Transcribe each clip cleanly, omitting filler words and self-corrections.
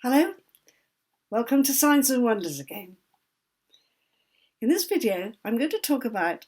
Hello, welcome to Signs and Wonders again. In this video, I'm going to talk about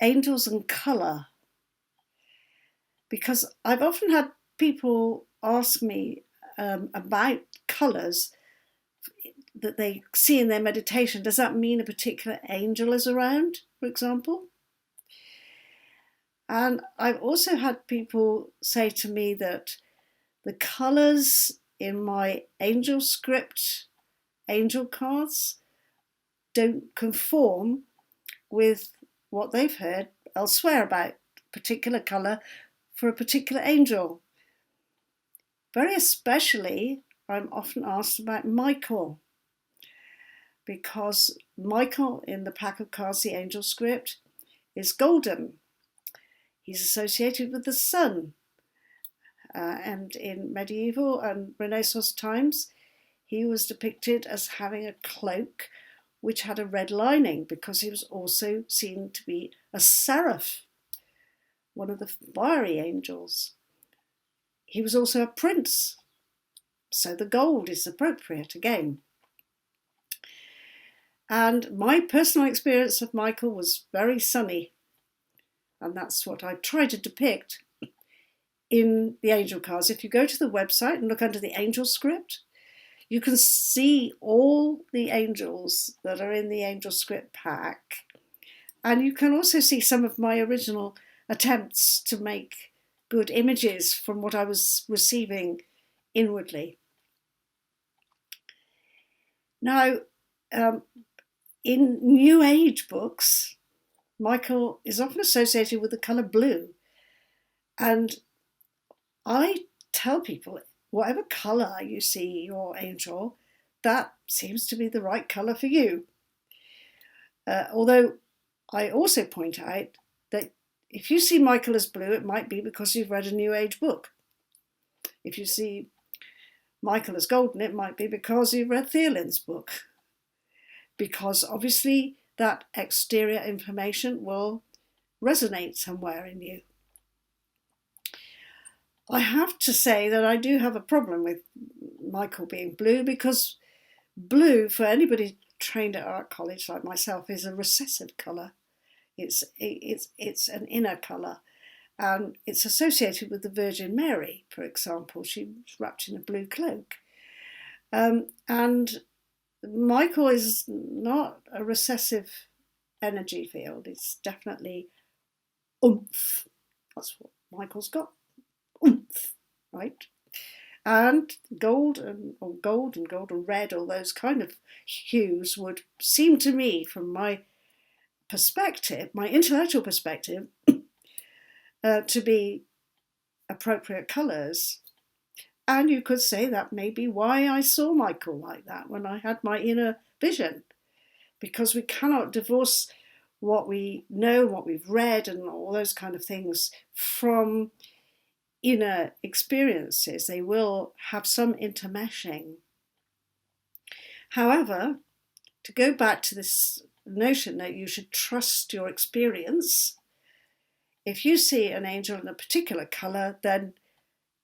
angels and colour, because I've often had people ask me about colours that they see in their meditation. Does that mean a particular angel is around, for example? And I've also had people say to me that the colours in my angel script, angel cards, don't conform with what they've heard elsewhere about a particular colour for a particular angel. Very especially, I'm often asked about Michael, because Michael in the pack of cards, the angel script, is golden. He's associated with the sun. And in medieval and Renaissance times, he was depicted as having a cloak which had a red lining, because he was also seen to be a seraph, one of the fiery angels. He was also a prince, so the gold is appropriate again. And my personal experience of Michael was very sunny, and that's what I try to depict in the angel cards. If you go to the website and look under the angel script, you can see all the angels that are in the angel script pack. And you can also see some of my original attempts to make good images from what I was receiving inwardly. Now, in New Age books, Michael is often associated with the colour blue. And I tell people, whatever colour you see your angel, that seems to be the right colour for you. Although I also point out that if you see Michael as blue, it might be because you've read a New Age book. If you see Michael as golden, it might be because you've read Theolyn's book. Because obviously that exterior information will resonate somewhere in you. I have to say that I do have a problem with Michael being blue, because blue, for anybody trained at art college like myself, is a recessive colour. It's an inner colour, and it's associated with the Virgin Mary, for example. She was wrapped in a blue cloak. And Michael is not a recessive energy field. It's definitely oomph. That's what Michael's got. Oomph, right? And gold and red, all those kind of hues would seem to me, from my perspective, my intellectual perspective, to be appropriate colours. And you could say that may be why I saw Michael like that when I had my inner vision, because we cannot divorce what we know, what we've read, and all those kind of things from inner experiences. They will have some intermeshing. However, to go back to this notion that you should trust your experience, if you see an angel in a particular colour, then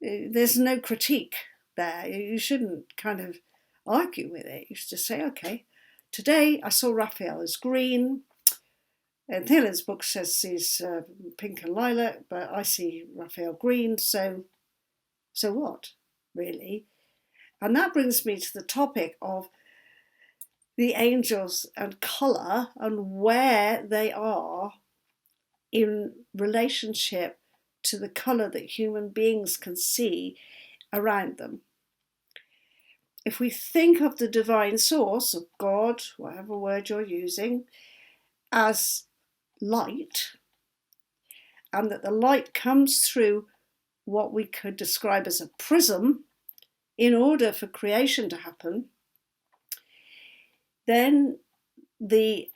there's no critique there. You shouldn't kind of argue with it. You should just say, okay, today I saw Raphael as green, and Theolyn's book says he's pink and lilac, but I see Raphael green, so what, really? And that brings me to the topic of the angels and colour, and where they are in relationship to the colour that human beings can see around them. If we think of the divine source, of God, whatever word you're using, as light, and that the light comes through what we could describe as a prism in order for creation to happen, then the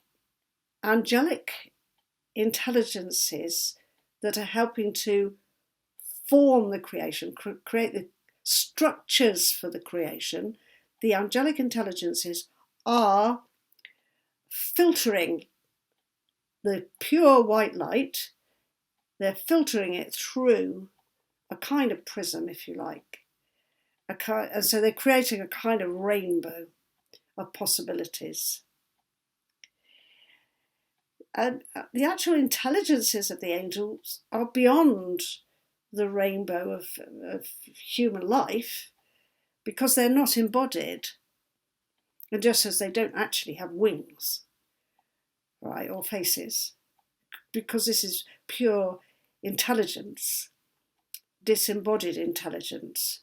angelic intelligences that are helping to form the creation, create the structures for the creation, the angelic intelligences are filtering the pure white light. They're filtering it through a kind of prism, if you like. and so they're creating a kind of rainbow of possibilities. And the actual intelligences of the angels are beyond the rainbow of human life, because they're not embodied, and just as they don't actually have wings, right, or faces, because this is pure intelligence, disembodied intelligence.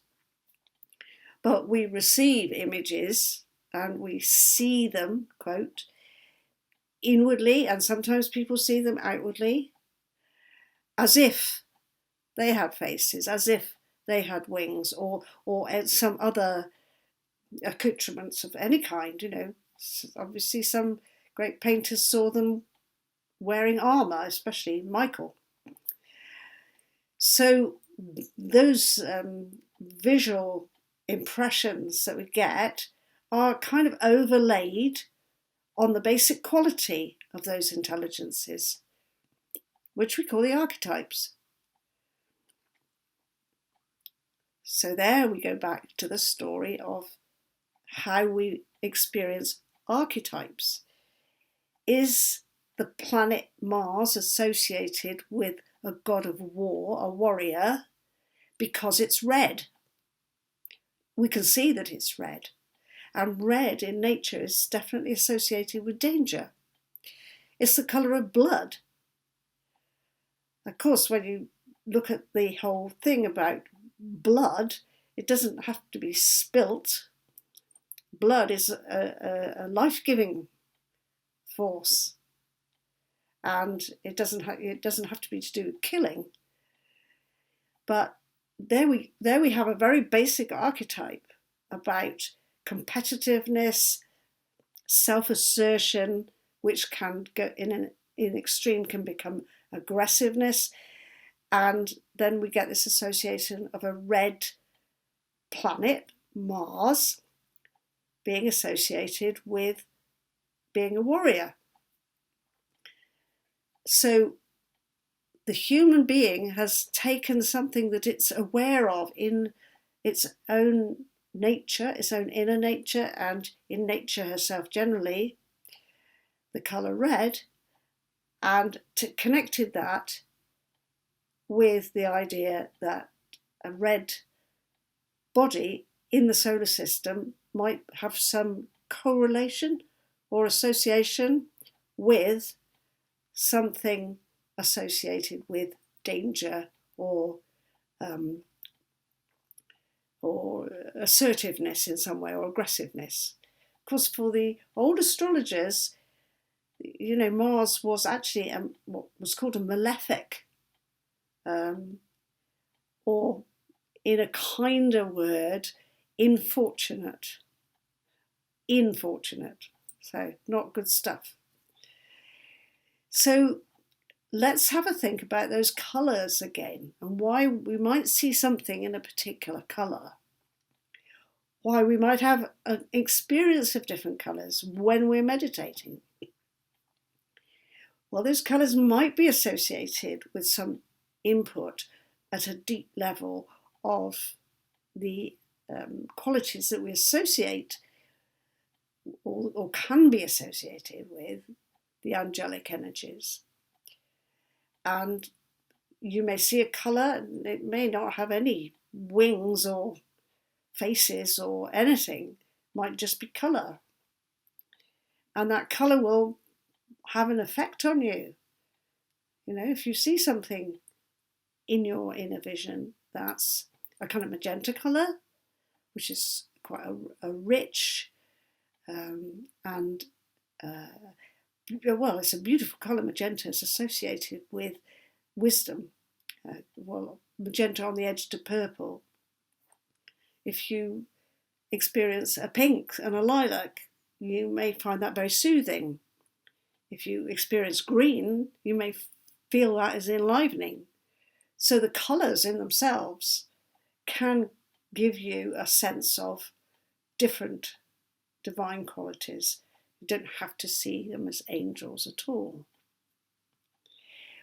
But we receive images and we see them, quote, inwardly, and sometimes people see them outwardly, as if they had faces, as if they had wings, or some other accoutrements of any kind. You know, obviously some great painters saw them wearing armour, especially Michael. So those visual impressions that we get are kind of overlaid on the basic quality of those intelligences, which we call the archetypes. So there we go back to the story of how we experience archetypes. Is the planet Mars associated with a god of war, a warrior, because it's red? We can see that it's red. And red in nature is definitely associated with danger. It's the colour of blood. Of course, when you look at the whole thing about blood, it doesn't have to be spilt. Blood is a life-giving force, and it doesn't have to be to do with killing. But there we have a very basic archetype about competitiveness, self-assertion, which can go in extreme can become aggressiveness, and then we get this association of a red planet, Mars, being associated with being a warrior. So the human being has taken something that it's aware of in its own nature, its own inner nature, and in nature herself generally, the colour red, and connected that with the idea that a red body in the solar system might have some correlation or association with something associated with danger or assertiveness in some way, or aggressiveness. Of course, for the old astrologers, you know, Mars was actually what was called a malefic, or in a kinder word, infortunate. So not good stuff. So let's have a think about those colours again, and why we might see something in a particular colour. Why we might have an experience of different colours when we're meditating. Well, those colours might be associated with some input at a deep level of the qualities that we associate or can be associated with the angelic energies. And you may see a colour, and it may not have any wings or faces or anything, it might just be colour. And that colour will have an effect on you. You know, if you see something in your inner vision that's a kind of magenta colour, which is quite a rich well, it's a beautiful colour. Magenta is associated with wisdom. Well, magenta on the edge to purple. If you experience a pink and a lilac, you may find that very soothing. If you experience green, you may feel that as enlivening. So the colours in themselves can give you a sense of different divine qualities. You don't have to see them as angels at all.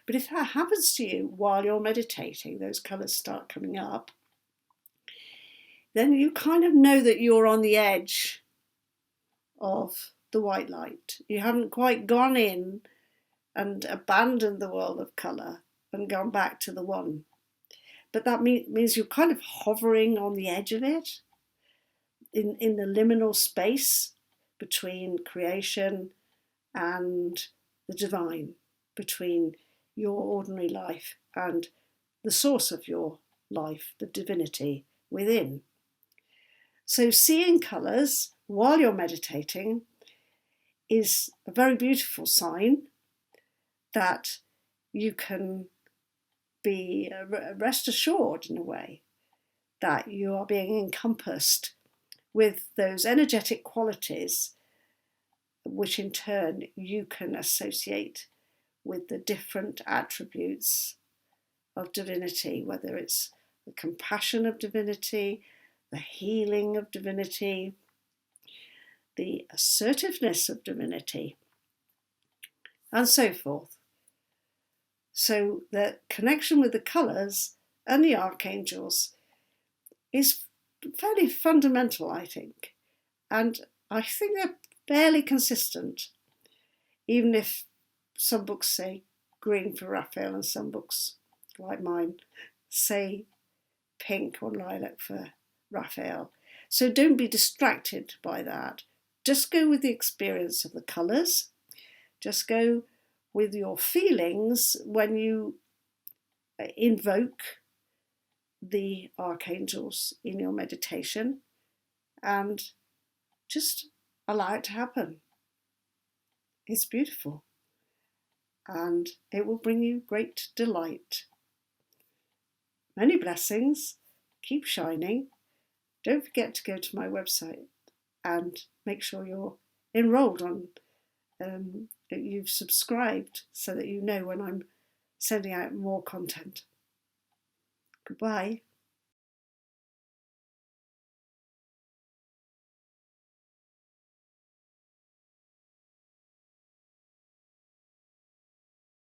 But if that happens to you while you're meditating, those colours start coming up, then you kind of know that you're on the edge of the white light. You haven't quite gone in and abandoned the world of colour and gone back to the one. But that means you're kind of hovering on the edge of it, in the liminal space between creation and the divine, between your ordinary life and the source of your life, the divinity within. So seeing colours while you're meditating is a very beautiful sign that you can be rest assured, in a way, that you are being encompassed with those energetic qualities, which in turn you can associate with the different attributes of divinity, whether it's the compassion of divinity, the healing of divinity, the assertiveness of divinity, and so forth. So the connection with the colours and the archangels is fairly fundamental, I think. And I think they're fairly consistent, even if some books say green for Raphael and some books, like mine, say pink or lilac for Raphael. So don't be distracted by that. Just go with the experience of the colours. Just go with your feelings when you invoke the archangels in your meditation, and just allow it to happen. It's beautiful, and it will bring you great delight. Many blessings. Keep shining. Don't forget to go to my website and make sure you're enrolled on, that you've subscribed, so that you know when I'm sending out more content. Goodbye.